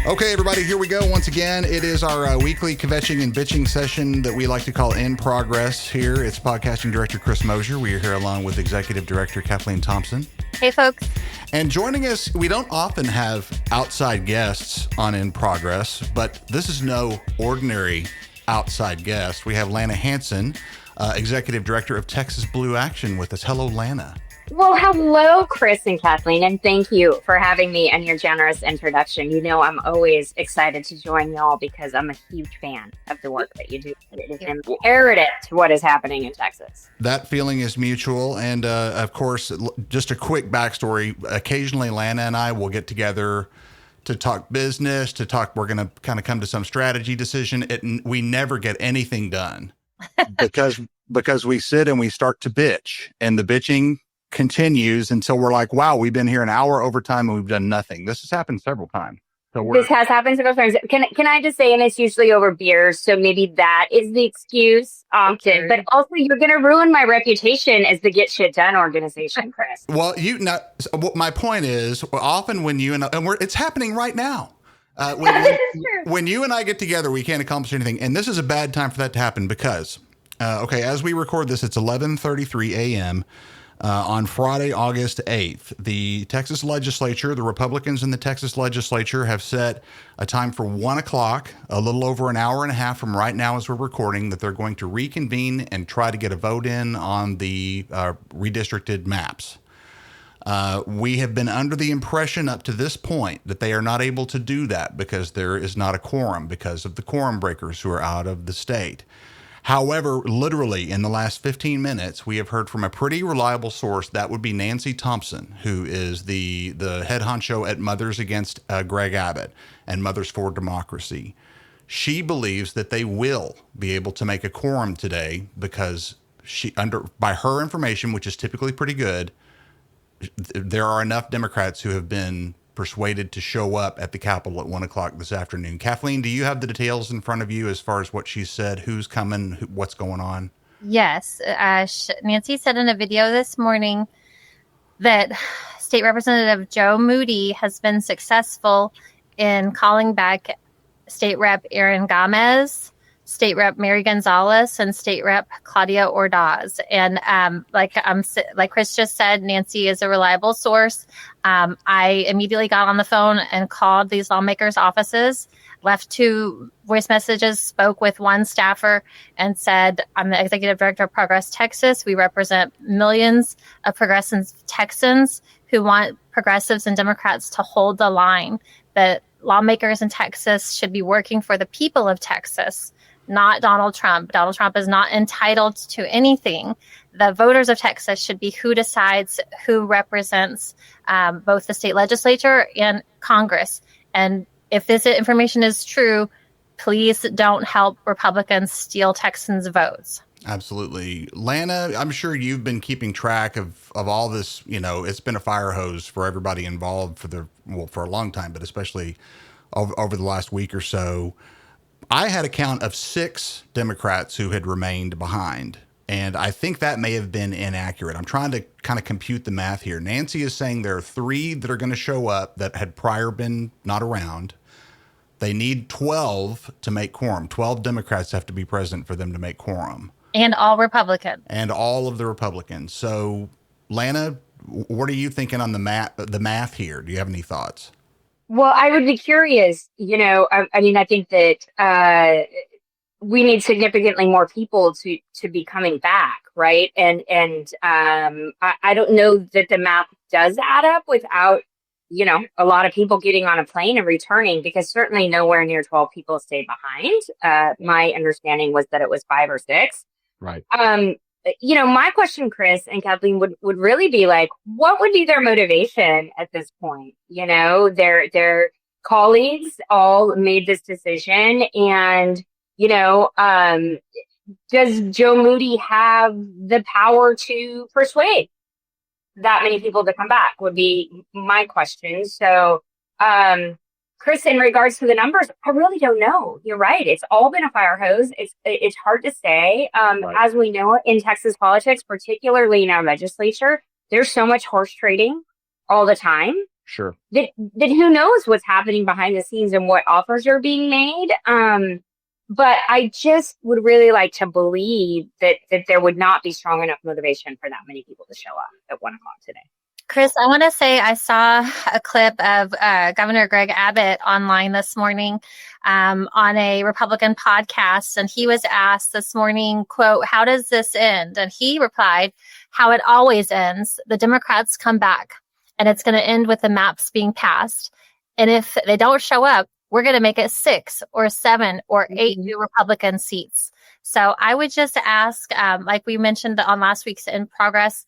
Okay, everybody, here we go. Once again, it is our weekly kvetching and bitching session that we like to call In Progress here. It's podcasting director Chris Mosier. We are here along with executive director Kathleen Thompson. Hey, folks. And joining us, we don't often have outside guests on In Progress, but this is no ordinary outside guest. We have Lana Hansen, executive director of Texas Blue Action with us. Hello, Lana. Well, hello, Chris and Kathleen, and thank you for having me and your generous introduction. You know, I'm always excited to join y'all because I'm a huge fan of the work that you do. It is imperative to what is happening in Texas. That feeling is mutual. And of course, just a quick backstory. Occasionally, Lana and I will get together to talk business, we're going to kind of come to some strategy decision. We never get anything done because we sit and we start to bitch, and the bitching continues until we're like, wow, we've been here an hour overtime and we've done nothing. This has happened several times. This has happened several times. Can I just say, and it's usually over beers, so maybe that is the excuse often. Okay. But also, you're going to ruin my reputation as the get shit done organization, Chris. Well, my point is, often when you and it's happening right now. When you and I get together, we can't accomplish anything, and this is a bad time for that to happen because, as we record this, it's 11:33 a.m. On Friday, August 8th, the Texas legislature, the Republicans in the Texas legislature have set a time for 1 o'clock, a little over an hour and a half from right now as we're recording, that they're going to reconvene and try to get a vote in on the redistricted maps. We have been under the impression up to this point that they are not able to do that because there is not a quorum because of the quorum breakers who are out of the state. However, literally in the last 15 minutes, we have heard from a pretty reliable source. That would be Nancy Thompson, who is the head honcho at Mothers Against Greg Abbott and Mothers for Democracy. She believes that they will be able to make a quorum today because by her information, which is typically pretty good, there are enough Democrats who have been persuaded to show up at the Capitol at 1 o'clock this afternoon. Kathleen, do you have the details in front of you as far as what she said, who's coming, what's going on? Yes. Nancy said in a video this morning that State Representative Joe Moody has been successful in calling back State Rep Aaron Gomez, State Rep Mary Gonzalez, and State Rep Claudia Ordaz. And like Chris just said, Nancy is a reliable source. I immediately got on the phone and called these lawmakers' offices, left 2 voice messages, spoke with one staffer, and said, I'm the executive director of Progress Texas. We represent millions of progressive Texans who want progressives and Democrats to hold the line, that lawmakers in Texas should be working for the people of Texas, not Donald Trump. Donald Trump is not entitled to anything. The voters of Texas should be who decides who represents both the state legislature and Congress. And if this information is true, please don't help Republicans steal Texans' votes. Absolutely. Lana, I'm sure you've been keeping track of all this. You know, it's been a fire hose for everybody involved for a long time, but especially over the last week or so. I had a count of 6 Democrats who had remained behind, and I think that may have been inaccurate. I'm trying to kind of compute the math here. Nancy is saying there are 3 that are going to show up that had prior been not around. They need 12 to make quorum. 12 Democrats have to be present for them to make quorum. And all Republicans. And all of the Republicans. So, Lana, what are you thinking on the math here? Do you have any thoughts? Well, I would be curious, I think that we need significantly more people to be coming back, right? And I don't know that the math does add up without, a lot of people getting on a plane and returning, because certainly nowhere near 12 people stayed behind. My understanding was that it was 5 or 6. Right. My question, Chris and Kathleen, would really be like, what would be their motivation at this point? Their colleagues all made this decision, and, does Joe Moody have the power to persuade that many people to come back would be my question. So, Chris, in regards to the numbers, I really don't know. You're right. It's all been a fire hose. It's hard to say. Right. As we know, in Texas politics, particularly in our legislature, there's so much horse trading all the time. Sure. That who knows what's happening behind the scenes and what offers are being made. But I just would really like to believe that there would not be strong enough motivation for that many people to show up at 1:00 today. Chris, I want to say I saw a clip of Governor Greg Abbott online this morning on a Republican podcast, and he was asked this morning, quote, "How does this end?" And he replied, "How it always ends. The Democrats come back, and it's going to end with the maps being passed. And if they don't show up, we're going to make it 6 or 7 or 8 new Republican seats." So I would just ask, like we mentioned on last week's In Progress,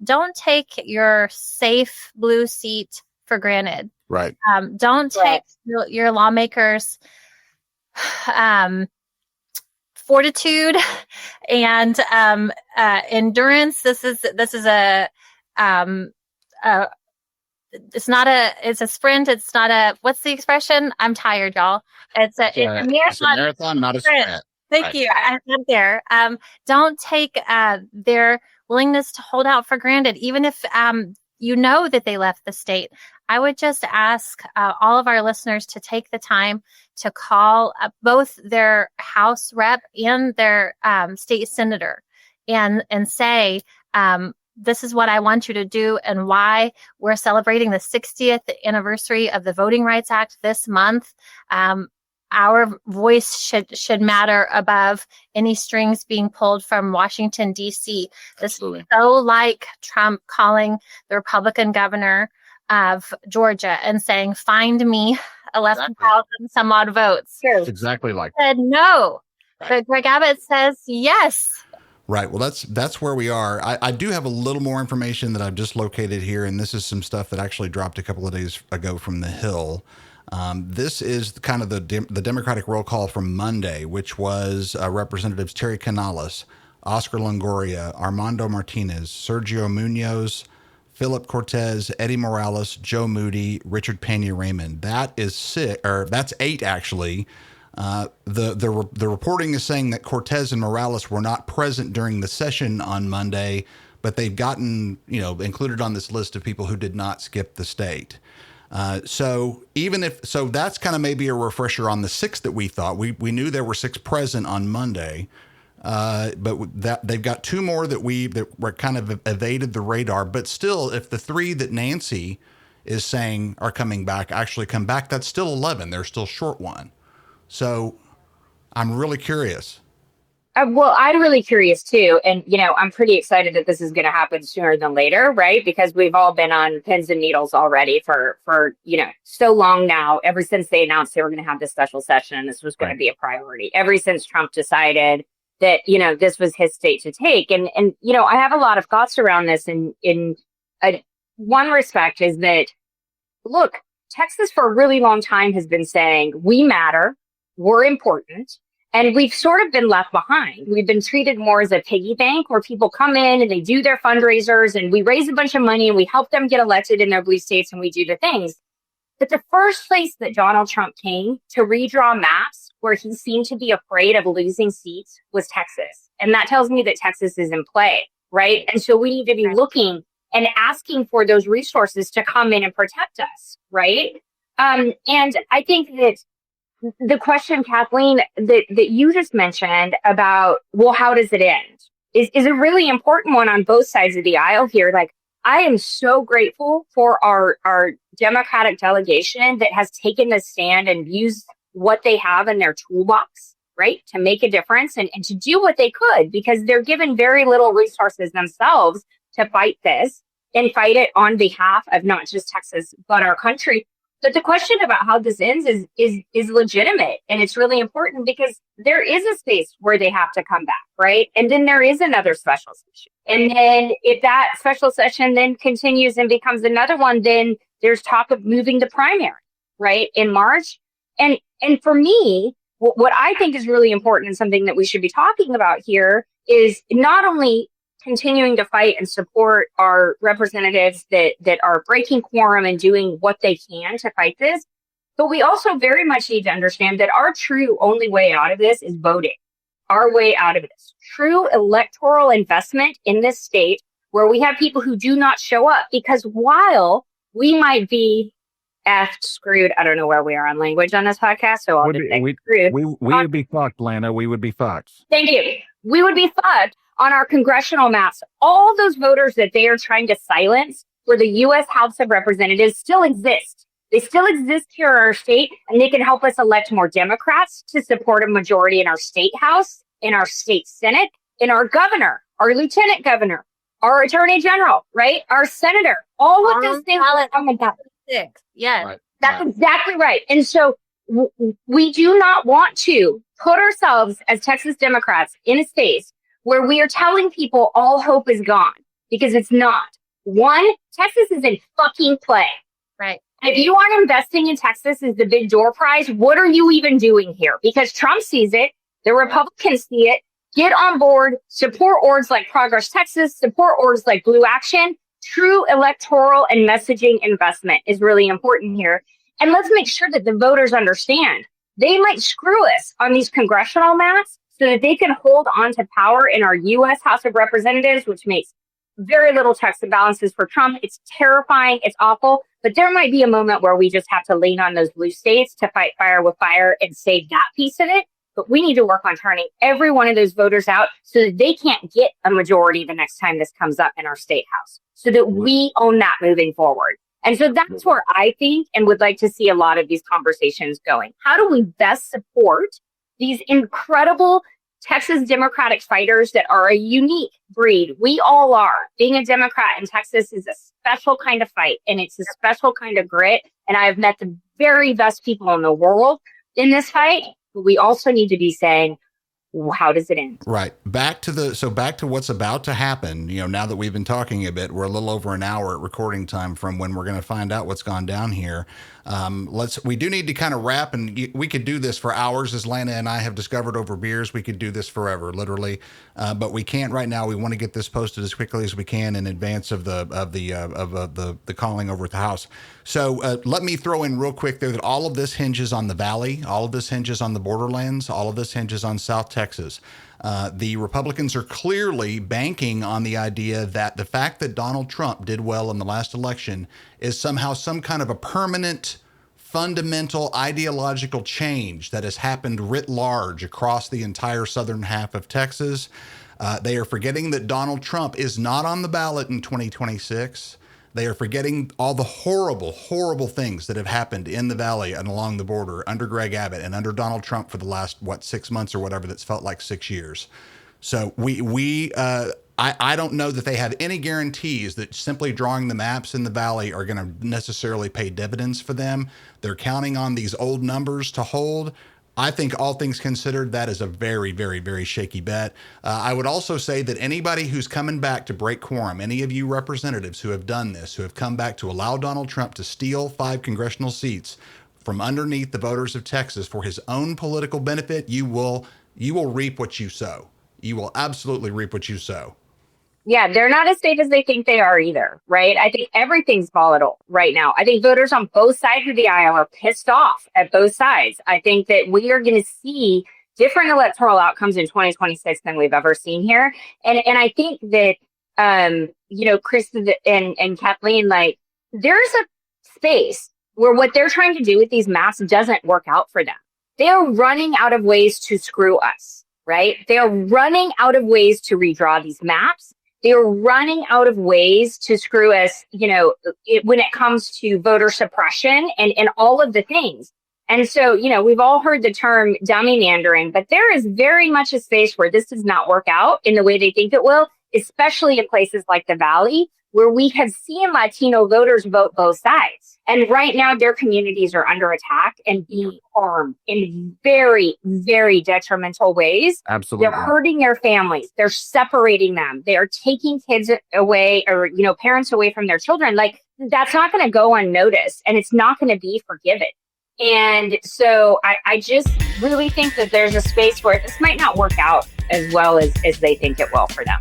don't take your safe blue seat for granted. Right. Don't take your lawmakers' fortitude and endurance. This is a it's a sprint. It's not a, what's the expression? I'm tired, y'all. It's a marathon, not a sprint. Thank you. I went there. Don't take their willingness to hold out for granted, even if you know that they left the state. I would just ask all of our listeners to take the time to call both their House rep and their state senator and say, this is what I want you to do and why. We're celebrating the 60th anniversary of the Voting Rights Act this month. Our voice should matter above any strings being pulled from Washington, D.C. This is so like Trump calling the Republican governor of Georgia and saying, "Find me 11,000 some odd votes." It's exactly like that. Said no. Right. But Greg Abbott says yes. Right. Well, that's where we are. I do have a little more information that I've just located here, and this is some stuff that actually dropped a couple of days ago from the Hill. This is kind of the Democratic roll call from Monday, which was Representatives Terry Canales, Oscar Longoria, Armando Martinez, Sergio Munoz, Philip Cortez, Eddie Morales, Joe Moody, Richard Pena-Raymond. That is that's 8 actually. The reporting is saying that Cortez and Morales were not present during the session on Monday, but they've gotten included on this list of people who did not skip the state. So that's kind of maybe a refresher on the 6 that we thought. We knew there were 6 present on Monday, but that they've got 2 more that were kind of evaded the radar. But still, if the 3 that Nancy is saying are coming back actually come back, that's still 11. They're still short 1. So I'm really curious. Well, I'm really curious too. And, I'm pretty excited that this is going to happen sooner than later, right? Because we've all been on pins and needles already for so long now, ever since they announced they were going to have this special session and this was going to be a priority, ever since Trump decided that, this was his state to take. And I have a lot of thoughts around this in one respect is that, look, Texas for a really long time has been saying, we matter, we're important. And we've sort of been left behind. We've been treated more as a piggy bank where people come in and they do their fundraisers and we raise a bunch of money and we help them get elected in their blue states and we do the things. But the first place that Donald Trump came to redraw maps where he seemed to be afraid of losing seats was Texas. And that tells me that Texas is in play, right? And so we need to be looking and asking for those resources to come in and protect us, right? And I think that the question, Kathleen, that you just mentioned about, well, how does it end, is a really important one on both sides of the aisle here. Like, I am so grateful for our Democratic delegation that has taken the stand and used what they have in their toolbox, right, to make a difference and to do what they could, because they're given very little resources themselves to fight this and fight it on behalf of not just Texas, but our country. But the question about how this ends is legitimate. And it's really important because there is a space where they have to come back, right? And then there is another special session. And then if that special session then continues and becomes another one, then there's talk of moving the primary, right, in March. And for me, what I think is really important and something that we should be talking about here is not only continuing to fight and support our representatives that are breaking quorum and doing what they can to fight this, but we also very much need to understand that our true only way out of this is voting. Our way out of this. True electoral investment in this state where we have people who do not show up, because while we might be effed, screwed. I don't know where we are on language on this podcast, so I'll just say screwed. We would be fucked, Lana. We would be fucked. Thank you. We would be fucked on our congressional maps. All those voters that they are trying to silence for the U.S. House of Representatives still exist. They still exist here in our state, and they can help us elect more Democrats to support a majority in our state house, in our state senate, in our governor, our lieutenant governor, our attorney general, right? Our senator. All of those things. Oh my God. Yes. Right. That's exactly right. And so we do not want to put ourselves as Texas Democrats in a space where we are telling people all hope is gone, because it's not. One, Texas is in fucking play. Right. If you aren't investing in Texas as the big door prize, what are you even doing here? Because Trump sees it, the Republicans see it. Get on board, support orgs like Progress Texas, support orgs like Blue Action. True electoral and messaging investment is really important here. And let's make sure that the voters understand they might screw us on these congressional maps so that they can hold on to power in our U.S. House of Representatives, which makes very little checks and balances for Trump. It's terrifying. It's awful. But there might be a moment where we just have to lean on those blue states to fight fire with fire and save that piece of it. But we need to work on turning every one of those voters out so that they can't get a majority the next time this comes up in our state house, so that we own that moving forward. And so that's where I think and would like to see a lot of these conversations going. How do we best support these incredible Texas Democratic fighters that are a unique breed? We all are. Being a Democrat in Texas is a special kind of fight, and it's a special kind of grit. And I have met the very best people in the world in this fight. But we also need to be saying, how does it end? Right. Back to what's about to happen. You know, now that we've been talking a bit, we're a little over an hour at recording time from when we're going to find out what's gone down here. We do need to kind of wrap, and we could do this for hours, as Lana and I have discovered over beers. We could do this forever, literally, but we can't right now. We want to get this posted as quickly as we can in advance of the calling over at the House. So let me throw in real quick there that all of this hinges on the Valley, all of this hinges on the borderlands, all of this hinges on South Texas. The Republicans are clearly banking on the idea that the fact that Donald Trump did well in the last election is somehow some kind of a permanent, fundamental ideological change that has happened writ large across the entire southern half of Texas. They are forgetting that Donald Trump is not on the ballot in 2026. They are forgetting all the horrible, horrible things that have happened in the Valley and along the border under Greg Abbott and under Donald Trump for the last, 6 months or whatever, that's felt like 6 years. So I don't know that they have any guarantees that simply drawing the maps in the Valley are going to necessarily pay dividends for them. They're counting on these old numbers to hold. I think all things considered, that is a very, very, very shaky bet. I would also say that anybody who's coming back to break quorum, any of you representatives who have done this, who have come back to allow Donald Trump to steal 5 congressional seats from underneath the voters of Texas for his own political benefit, you will reap what you sow. You will absolutely reap what you sow. Yeah, they're not as safe as they think they are either, right? I think everything's volatile right now. I think voters on both sides of the aisle are pissed off at both sides. I think that we are going to see different electoral outcomes in 2026 than we've ever seen here. And I think that, Chris and Kathleen, like, there's a space where what they're trying to do with these maps doesn't work out for them. They are running out of ways to screw us, right? They are running out of ways to redraw these maps. They're running out of ways to screw us, when it comes to voter suppression and all of the things. And so, we've all heard the term dummy mandering, but there is very much a space where this does not work out in the way they think it will, especially in places like the Valley, where we have seen Latino voters vote both sides. And right now, their communities are under attack and being harmed in very, very detrimental ways. Absolutely. They're hurting their families. They're separating them. They are taking kids away or, parents away from their children. Like, that's not going to go unnoticed, and it's not going to be forgiven. And so I just really think that there's a space where this might not work out as well as they think it will for them.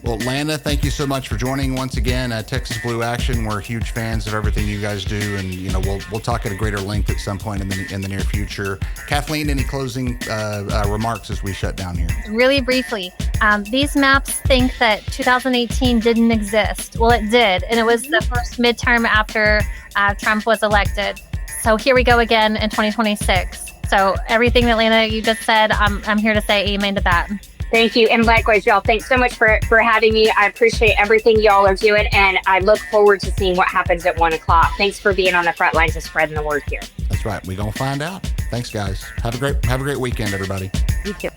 Well, Lana, thank you so much for joining once again. Texas Blue Action. We're huge fans of everything you guys do, and we'll talk at a greater length at some point in the near future. Kathleen, any closing remarks as we shut down here? Really briefly, these maps think that 2018 didn't exist. Well, it did, and it was the first midterm after Trump was elected. So here we go again in 2026. So everything that Lana, you just said, I'm here to say amen to that. Thank you. And likewise, y'all, thanks so much for having me. I appreciate everything y'all are doing, and I look forward to seeing what happens at 1 o'clock. Thanks for being on the front lines of spreading the word here. That's right. We're going to find out. Thanks, guys. Have a great weekend, everybody. You too.